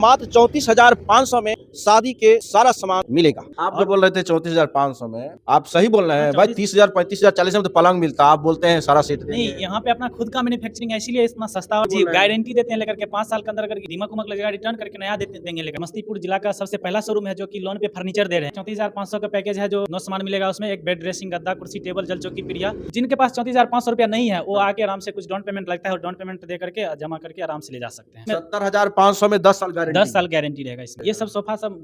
मात्र 34,500 में शादी के सारा सामान मिलेगा। आप जो बोल रहे थे 34,500 में, आप सही बोल रहे हैं भाई। 30,000 35,000 40,000 में तो पलंग मिलता है, आप बोलते हैं सारा सेट नहीं, देंगे। यहाँ पे अपना खुद का मैन्युफैक्चरिंग है, इसीलिए इतना सस्ता जी गारंटी देते हैं लेकर के 5 साल के अंदर अगर दीमक उमक लगेगा रिटर्न करके नया देंगे लेकर। समस्तीपुर जिला का सबसे पहला शोरूम है जो कि लोन पे फर्नीचर दे रहे हैं। 34,500 का पैकेज है जो 9 सामान मिलेगा, उसमें एक बेड ड्रेसिंग, गद्दा, कुर्सी, टेबल, जल चौकी, प्रिया। जिनके पास 34,500 रुपया नहीं है वो आके आराम से कुछ डाउन पेमेंट लगता है और डाउन पेमेंट दे करके जमा करके आराम से ले जा सकते हैं। 70,500 में 10 साल गारंटी। 10 साल गारंटी रहेगा इसमें। ये सब सोफा सब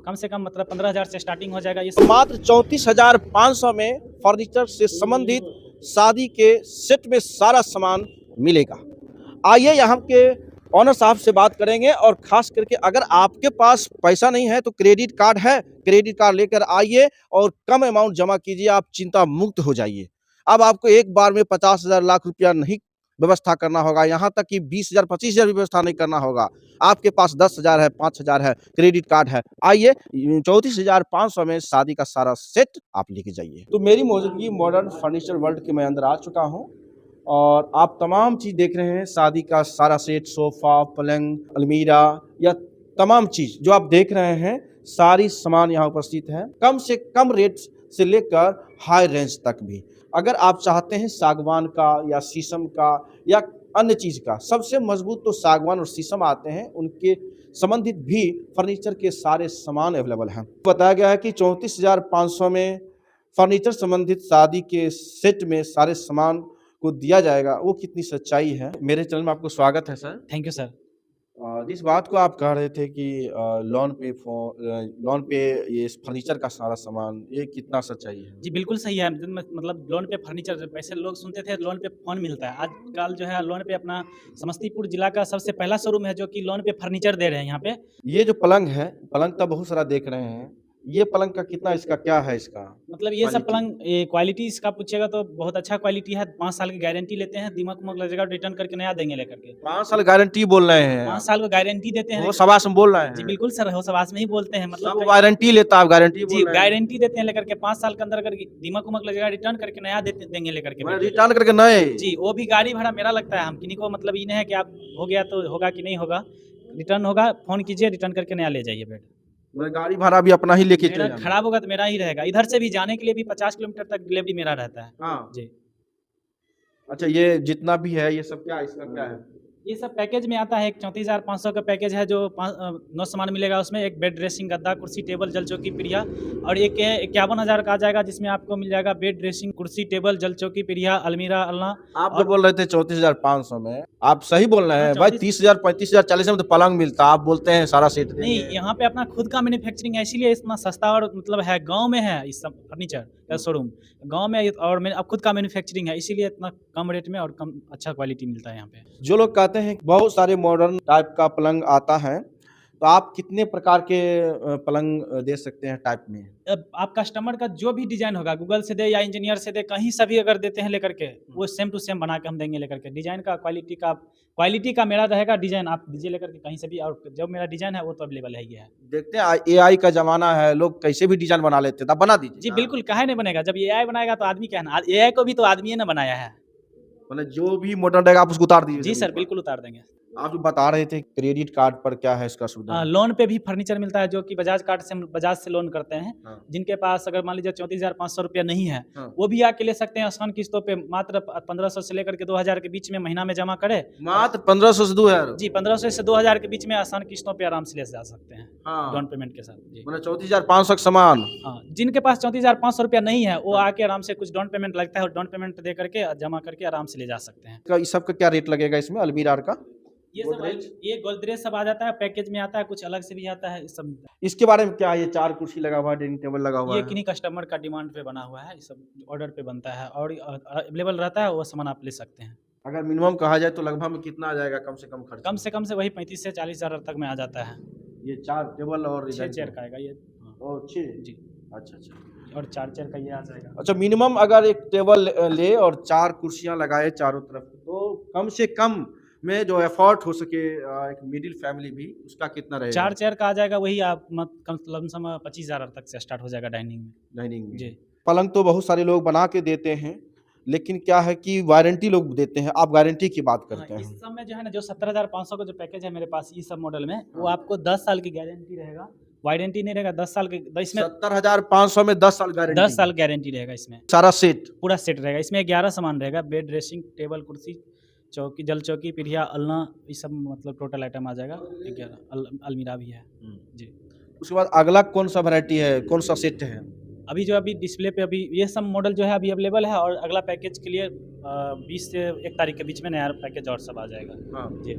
कम से कम मतलब 15,000 से स्टार्टिंग हो जाएगा। ये मात्र 34,500 में फर्नीचर से संबंधित शादी के सेट में सारा सामान मिलेगा। आइए यहाँ के ऑनर साहब से बात करेंगे और खास करके अगर आपके पास पैसा नहीं है तो क्रेडिट कार्ड है, क्रेडिट कार्ड लेकर आइए और कम अमाउंट जमा कीजिए, आप चिंता मुक्त हो जाइए। अब आपको एक बार में 50,000 लाख रुपया नहीं व्यवस्था करना होगा, यहाँ तक कि 20,000 25,000 भी व्यवस्था नहीं करना होगा। आपके पास 10,000 है, 5,000 है, क्रेडिट कार्ड है, आइए 34,500 में शादी का सारा सेट आप लेके जाइए। तो मेरी मौजूदगी मॉडर्न फर्नीचर वर्ल्ड के मैं अंदर आ चुका हूँ और आप तमाम चीज़ देख रहे हैं। शादी का सारा सेट, सोफ़ा, पलंग, अलमीरा या तमाम चीज़ जो आप देख रहे हैं, सारी सामान यहाँ उपस्थित है। कम से कम रेट से लेकर हाई रेंज तक भी। अगर आप चाहते हैं सागवान का या शीशम का या अन्य चीज़ का, सबसे मजबूत तो सागवान और शीशम आते हैं, उनके संबंधित भी फर्नीचर के सारे सामान अवेलेबल हैं। बताया गया है कि 34,500 में फर्नीचर संबंधित शादी के सेट में सारे सामान को दिया जाएगा। वो कितनी सच्चाई है। मेरे चैनल में आपको स्वागत है सर। Thank you sir. जिस बात को आप कह रहे थे कि लोन पे ये फर्नीचर का सारा सामान, ये कितना सच्चाई है? जी बिल्कुल सही है। मतलब लोन पे फर्नीचर, वैसे लोग सुनते थे लोन पे फ़ोन मिलता है। आजकल जो है लोन पे अपना समस्तीपुर जिला का सबसे पहला शोरूम है जो कि लोन पे फर्नीचर दे रहे हैं यहाँ पे। ये जो पलंग है, पलंग तो बहुत सारा देख रहे हैं। ये पलंग का कितना, इसका क्या है इसका मतलब ये सब क्वालिटी? पलंग क्वालिटी इसका पूछिएगा तो बहुत अच्छा क्वालिटी है। 5 साल की गारंटी लेते हैं, दीमक उमक लगेगा रिटर्न करके नया देंगे लेकर के। 5 साल गारंटी बोल रहे हैं 5 आप। साल का गारंटी देते हैं। वो शाबाश में बोल रहे जी हैं। बिल्कुल सर, होशबाज में ही बोलते हैं। मतलब सब वारंटी लेता, आप गारंटी जी बोल रहे हैं। गारंटी देते हैं लेकर के 5 साल के अंदर अगर दीमक उमक लगेगा रिटर्न करके नया देंगे लेकर के। मैंने रिटर्न करके नए। जी, वो भी गाड़ी भाड़ा मेरा लगता है। हम किन्हीं को मतलब ये नहीं है कि आप हो गया तो होगा कि नहीं होगा, रिटर्न होगा, फ़ोन कीजिए रिटर्न करके नया ले जाइए बेड। मैं गाड़ी भाड़ा भी अपना ही लेके मेरा चले जाना। खराब होगा तो मेरा ही रहेगा। इधर से भी जाने के लिए भी 50 किलोमीटर तक डिलीवरी मेरा रहता है। हाँ। जी। अच्छा, ये जितना भी है ये सब क्या, इसका क्या है? ये सब पैकेज में आता है। एक 34,500 का पैकेज है जो 9 सामान मिलेगा, उसमें एक बेड ड्रेसिंग, गद्दा, कुर्सी, टेबल, जल चौकी, प्रिया। और एक 51,000 का आ जाएगा जिसमें आपको मिल जाएगा बेड ड्रेसिंग, कुर्सी, टेबल, जल चौकी, प्रिया, अलमीरा, अलना। आप जो बोल रहे थे 34,500 में, आप सही बोल रहे हैं भाई। 34 30,000 35,000 40,000 में तो पलंग मिलता है, आप बोलते हैं सारा सेट नहीं, देंगे। यहाँ पे अपना खुद का मैन्युफैक्चरिंग है, इसीलिए इतना सस्ता और मतलब है। गाँव में है इस सब फर्नीचर का शोरूम, गाँव में। और अब खुद का मैन्युफैक्चरिंग है, इसीलिए इतना कम रेट में और कम अच्छा क्वालिटी मिलता है यहाँ पे। जो लोग कहते हैं कि बहुत सारे मॉडर्न टाइप का पलंग आता है, तो आप कितने प्रकार के पलंग दे सकते हैं टाइप में? अब आप कस्टमर का जो भी डिज़ाइन होगा, गूगल से दे या इंजीनियर से दे, कहीं से भी अगर देते हैं लेकर के, वो सेम टू सेम बना के हम देंगे लेकर के। डिज़ाइन का, क्वालिटी का मेरा रहेगा डिज़ाइन, आप दीजिए लेकर के कहीं से भी। और जो मेरा डिज़ाइन है वो तो अवेलेबल है ही है। देखते हैं एआई का ज़माना है, लोग कैसे भी डिज़ाइन बना लेते हैं, तो आप बना दीजिए जी ना। बिल्कुल, काहे नहीं बनेगा। जब एआई बनाएगा तो आदमी क्या है ना, एआई को भी तो आदमी ने बनाया है। मतलब जो भी मॉडर्न रहेगा आप उसको उतार दीजिए जी ज़मीन सर, पर। बिल्कुल उतार देंगे। आप जो बता रहे थे क्रेडिट कार्ड पर क्या है इसका सुविधा? लोन पे भी फर्नीचर मिलता है जो कि बजाज से लोन करते हैं। हाँ। जिनके पास अगर मान लीजिए 34,500 रुपया नहीं है, हाँ। वो भी आके ले सकते हैं आसान किस्तों पे। मात्र 1500 से लेकर के 2,000 के बीच में महीना में जमा करे। मात्र 1500 से 2,000? जी 1500 से 2,000 के बीच में आसान किस्तों पे आराम से ले जा सकते हैं, हाँ। डाउन पेमेंट के साथ। जी मतलब 34,500 का सामान। हाँ, जिनके पास 34,500 रुपया नहीं है वो आके आराम से कुछ डाउन पेमेंट लगता है और डाउन पेमेंट दे करके जमा करके आराम से ले जा सकते हैं। इस सब का क्या रेट लगेगा इसमें, अलमीरा का? ये सब ये गोदरेज सब आ जाता है, पैकेज में आता है, कुछ अलग से भी आता है, इस सब मिलता है। इसके बारे में क्या है? ये 4 कुर्सी लगा हुआ है, डाइनिंग टेबल लगा हुआ ये है। किन्हीं कस्टमर का डिमांड पे बना हुआ है, ये सब ऑर्डर पे बनता है और अवेलेबल रहता है, वो सामान आप ले सकते हैं। अगर मिनिमम कहा जाए तो लगभग में कितना आ जाएगा कम से कम खर्च? कम से वही 35 से 40,000 तक में आ जाता है। ये 4 टेबल और 6 चेयर का आएगा ये। और 6? जी। अच्छा। और 4 चेयर का ये आ जाएगा। अच्छा, मिनिमम अगर एक टेबल ले और 4 कुर्सियां लगाए चारों तरफ, तो कम से कम में जो एफोर्ड हो सके एक मिडिल फैमिली भी, उसका कितना रहेगा? 4 चेयर का आ जाएगा वही आप कम लमसम 25,000 तक से स्टार्ट हो जाएगा डाइनिंग में। डाइनिंग में। जी। पलंग तो बहुत सारे लोग बना के देते हैं, लेकिन क्या है कि वारंटी लोग देते हैं, आप गारंटी की बात करते हाँ, इस हैं। सब में जो है ना जो 17,500 का जो पैकेज है मेरे पास ये सब मॉडल में वो हाँ। आपको 10 साल की गारंटी रहेगा, वारंटी नहीं रहेगा 10 साल के इसमें 70,500 में 10 साल गारंटी। 10 साल गारंटी रहेगा इसमें, सारा सेट। पूरा सेट रहेगा। इसमें 11 सामान रहेगा, बेड, ड्रेसिंग टेबल, कुर्सी, चौकी, जल चौकी, पीढ़िया, अलना, ये सब मतलब टोटल आइटम आ जाएगा। 11 अलमीरा भी है। जी। उसके बाद अगला कौन सा वैरायटी है, कौन सा सेट है? अभी डिस्प्ले पे अभी ये सब मॉडल जो है अभी अवेलेबल है और अगला पैकेज के लिए 20 से 1 तारीख के बीच में नया पैकेज और सब आ जाएगा। हाँ। जी।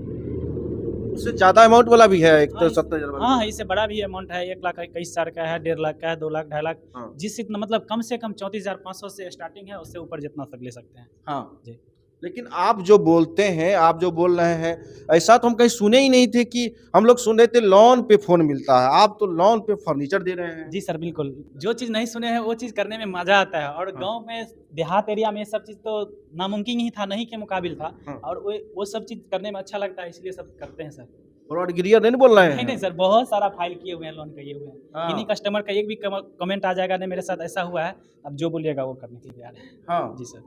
उससे ज़्यादा अमाउंट वाला भी है, एक तो हाँ, 70,000 वाला। हाँ, इससे बड़ा भी अमाउंट है, 1 लाख 21,000 का है, 1.5 लाख का है, 2 लाख, 2.5 लाख, हाँ। जिस इतना मतलब कम से कम 34,500 से स्टार्टिंग है, उससे ऊपर जितना तक ले सकते हैं। हाँ। जी। लेकिन आप जो बोलते हैं, आप जो बोल रहे हैं, ऐसा तो हम कहीं सुने ही नहीं थे कि हम लोग सुन रहे थे लोन पे फ़ोन मिलता है, आप तो लोन पे फर्नीचर दे रहे हैं। जी सर, बिल्कुल। जो चीज़ नहीं सुने हैं वो चीज़ करने में मज़ा आता है और हाँ। गाँव में देहात एरिया में ये सब चीज़ तो नामुमकिन ही था, नहीं के मुकाबिल था हाँ। और वो सब चीज़ करने में अच्छा लगता है इसलिए सब करते हैं सर। फ्रॉडगिरिया नहीं बोल रहे हैं? नहीं सर, बहुत सारा फाइल किए हुए हैं, लोन किए हुए हैं। हाँ। इन्हीं कस्टमर का एक भी कमेंट आ जाएगा नहीं मेरे साथ ऐसा हुआ है, अब जो बोलिएगा वो करने के लिए तैयार है। हाँ। जी सर।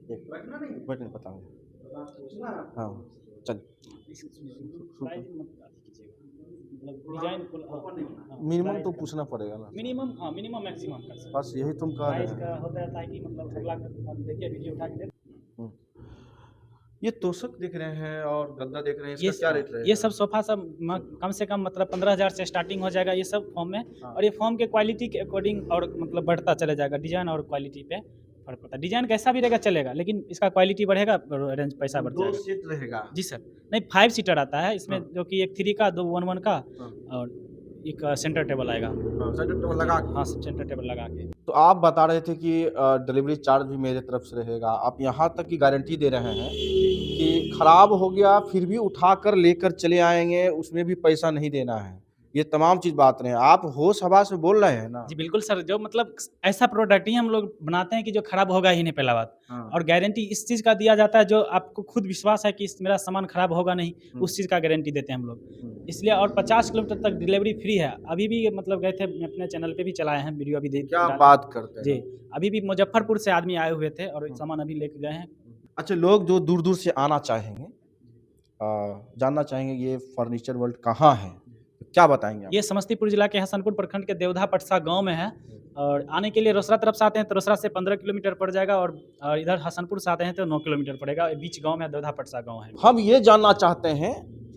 बैठने बताऊंगा। हाँ, चल। मिनिमम तो पूछना पड़ेगा ना। मिनिमम, हाँ, मिनिमम मैक्सिमम कर सकते हैं। बस यही तुम कह रहे प्राइस हैं। का होता है कि मतलब अगला देखिए वीडियो उठा के ये तोशक देख रहे हैं और गद्दा देख रहे हैं, ये इसका क्या रेट रहेगा? ये सब सोफा सब कम से कम मतलब 15,000 से स्टार्टिंग हो जाएगा ये सब फॉर्म में। हाँ। और ये फॉर्म के क्वालिटी के अकॉर्डिंग और मतलब बढ़ता चला जाएगा, डिजाइन और क्वालिटी पे फर्क पड़ता है। डिजाइन कैसा भी रहेगा चलेगा, लेकिन इसका क्वालिटी बढ़ेगा रेंज पैसा बढ़ 2 जाएगा। सेट रहेगा। जी सर, नहीं 5 सीटर आता है इसमें, हाँ। जो कि एक 3 का, 2 1-1 का हाँ। और एक सेंटर टेबल आएगा। हाँ, सेंटर टेबल लगा के। हाँ, सेंटर टेबल लगा के। तो आप बता रहे थे कि डिलीवरी चार्ज भी मेरे तरफ से रहेगा। आप यहाँ तक की गारंटी दे रहे हैं कि खराब हो गया फिर भी उठाकर लेकर चले आएँगे, उसमें भी पैसा नहीं देना है। ये तमाम चीज़ बात रहे हैं। आप होश हवास में बोल रहे हैं ना? जी बिल्कुल सर, जो मतलब ऐसा प्रोडक्ट ही हम लोग बनाते हैं कि जो खराब होगा ही नहीं, पहला बात। हाँ। और गारंटी इस चीज़ का दिया जाता है जो आपको खुद विश्वास है कि इस मेरा सामान खराब होगा नहीं, उस चीज़ का गारंटी देते हैं हम लोग। इसलिए और 50 किलोमीटर तक डिलीवरी फ्री है। अभी भी मतलब गए थे, अपने चैनल पे भी चलाए हैं वीडियो, अभी क्या बात करते हैं? जी, अभी भी मुजफ्फरपुर से आदमी आए हुए थे और सामान अभी लेके गए हैं। अच्छा, लोग जो दूर-दूर से आना चाहेंगे, जानना चाहेंगे ये फर्नीचर वर्ल्ड कहाँ है? तो क्या बताएँगे आप? ये समस्तीपुर जिला के हसनपुर प्रखंड के देवधा पटसा गांव में है और आने के लिए रोसड़ा तरफ से आते हैं तो रोसड़ा से 15 किलोमीटर पड़ जाएगा और इधर हसनपुर से आते हैं तो 9 किलोमीटर पड़ेगा। बीच गांव में देवधा पटसा गांव है। हम ये जानना चाहते हैं,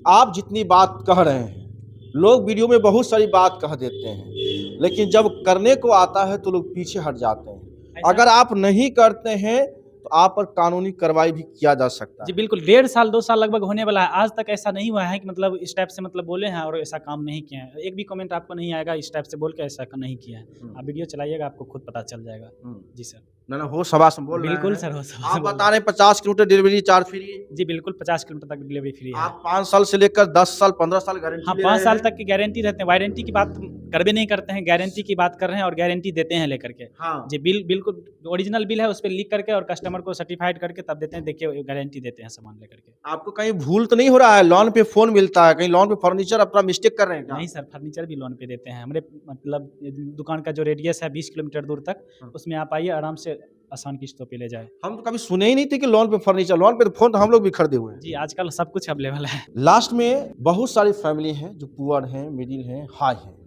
आप जितनी बात कह रहे हैं, लोग वीडियो में बहुत सारी बात कह देते हैं, लेकिन जब करने को आता है तो लोग पीछे हट जाते हैं। अगर आप नहीं करते हैं तो आप पर कानूनी कार्रवाई भी किया जा सकता जी है। बिल्कुल, 1.5 साल 2 साल लगभग होने वाला है। आज तक ऐसा नहीं हुआ है कि मतलब इस टाइप से मतलब बोले हैं और ऐसा काम नहीं किए हैं। एक भी कमेंट आपको नहीं आएगा इस टाइप से बोल के ऐसा नहीं किया है। आप वीडियो चलाइएगा, आपको खुद पता चल जाएगा। जी सर। ना होश हवास में बोल रहे बिल्कुल हैं। सर, होश हवास आप में बोल बता रहे हैं 50 किलोमीटर डिलीवरी चार्ज फ्री है। जी बिल्कुल, 50 किलोमीटर तक डिलीवरी फ्री है। आप 5 साल से लेकर 10 साल 15 साल गारंटी हाँ, ले 5 रहे साल हैं। तक की गारंटी रहते हैं। वारंटी की बात करबे नहीं करते हैं, गारंटी की बात कर रहे हैं और गारंटी देते हैं लेकर के। हाँ। जी बिल्कुल ओरिजिनल बिल है, उस पे लिख करके और कस्टमर को सर्टिफाइड करके तब देते हैं। देखिए गारंटी देते हैं सामान लेकर के। आपको कहीं भूल तो नहीं हो रहा है? लोन पे फ़ोन मिलता है, कहीं लोन पे फर्नीचर अपना मिस्टेक कर रहे हैं क्या? नहीं सर, फर्नीचर भी लोन पे देते हैं। हमारे मतलब दुकान का जो रेडियस है 20 किलोमीटर दूर तक, उसमें आप आइए आराम से आसान किस्तों पे ले जाए। हम तो कभी सुने ही नहीं थे कि लोन पे फर्नीचर, लोन पे तो फ़ोन तो हम लोग भी खरीदे हुए हैं। जी, आजकल सब कुछ अवेलेबल है। लास्ट में बहुत सारी फैमिली हैं जो पुअर हैं, मिडिल हैं, हाई हैं।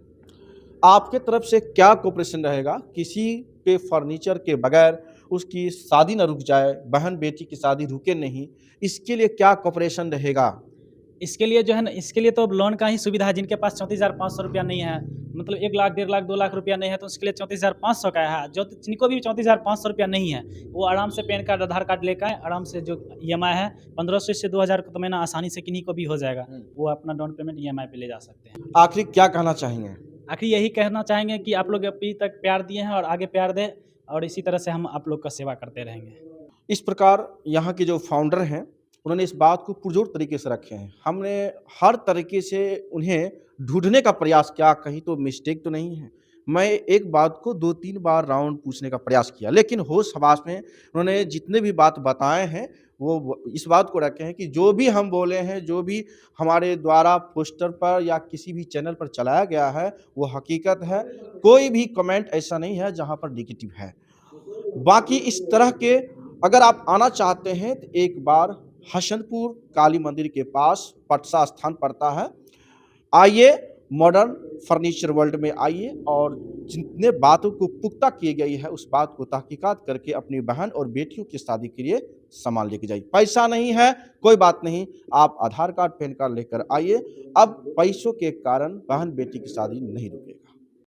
आपके तरफ से क्या कोऑपरेशन रहेगा? किसी पे फर्नीचर के बगैर उसकी शादी ना रुक जाए, बहन बेटी की शादी रुके नहीं, इसके लिए क्या कोऑपरेशन रहेगा? इसके लिए जो है ना, इसके लिए तो लोन का ही सुविधा है। जिनके पास 34,500 रुपया नहीं है, मतलब 1 लाख 1.5 लाख 2 लाख रुपया नहीं है, तो उसके लिए 34,500 का है। जो जिनको भी 34,500 रुपया नहीं है, वो आराम से पैन कार्ड आधार कार्ड लेकर आए, आराम से जो EMI है 1500 से 2000 का तो महीना आसानी से किन्हीं को भी हो जाएगा। वो अपना डाउन पेमेंट EMI पे ले जा सकते हैं। आखिर क्या कहना चाहेंगे? आखिर यही कहना चाहेंगे कि आप लोग अभी तक प्यार दिए हैं और आगे प्यार दें और इसी तरह से हम आप लोग का सेवा करते रहेंगे। इस प्रकार यहाँ के जो फाउंडर हैं, उन्होंने इस बात को पुरजोर तरीके से रखे हैं। हमने हर तरीके से उन्हें ढूँढने का प्रयास किया, कहीं तो मिस्टेक तो नहीं है। मैं एक बात को 2-3 बार राउंड पूछने का प्रयास किया, लेकिन होश हवास में उन्होंने जितने भी बात बताए हैं, वो इस बात को रखें कि जो भी हम बोले हैं, जो भी हमारे द्वारा पोस्टर पर या किसी भी चैनल पर चलाया गया है, वो हकीकत है। कोई भी कमेंट ऐसा नहीं है जहाँ पर नेगेटिव है। बाकी इस तरह के अगर आप आना चाहते हैं तो एक बार हसनपुर काली मंदिर के पास पटसा स्थान पड़ता है। आइए, मॉडर्न फर्नीचर वर्ल्ड में आइए और जितने बातों को पुख्ता की गई है उस बात को तहकीकात करके अपनी बहन और बेटियों की शादी के लिए सामान लेके जाइए। पैसा नहीं है कोई बात नहीं, आप आधार कार्ड पैन कार्ड लेकर आइए। अब पैसों के कारण बहन बेटी की शादी नहीं रुकेगा।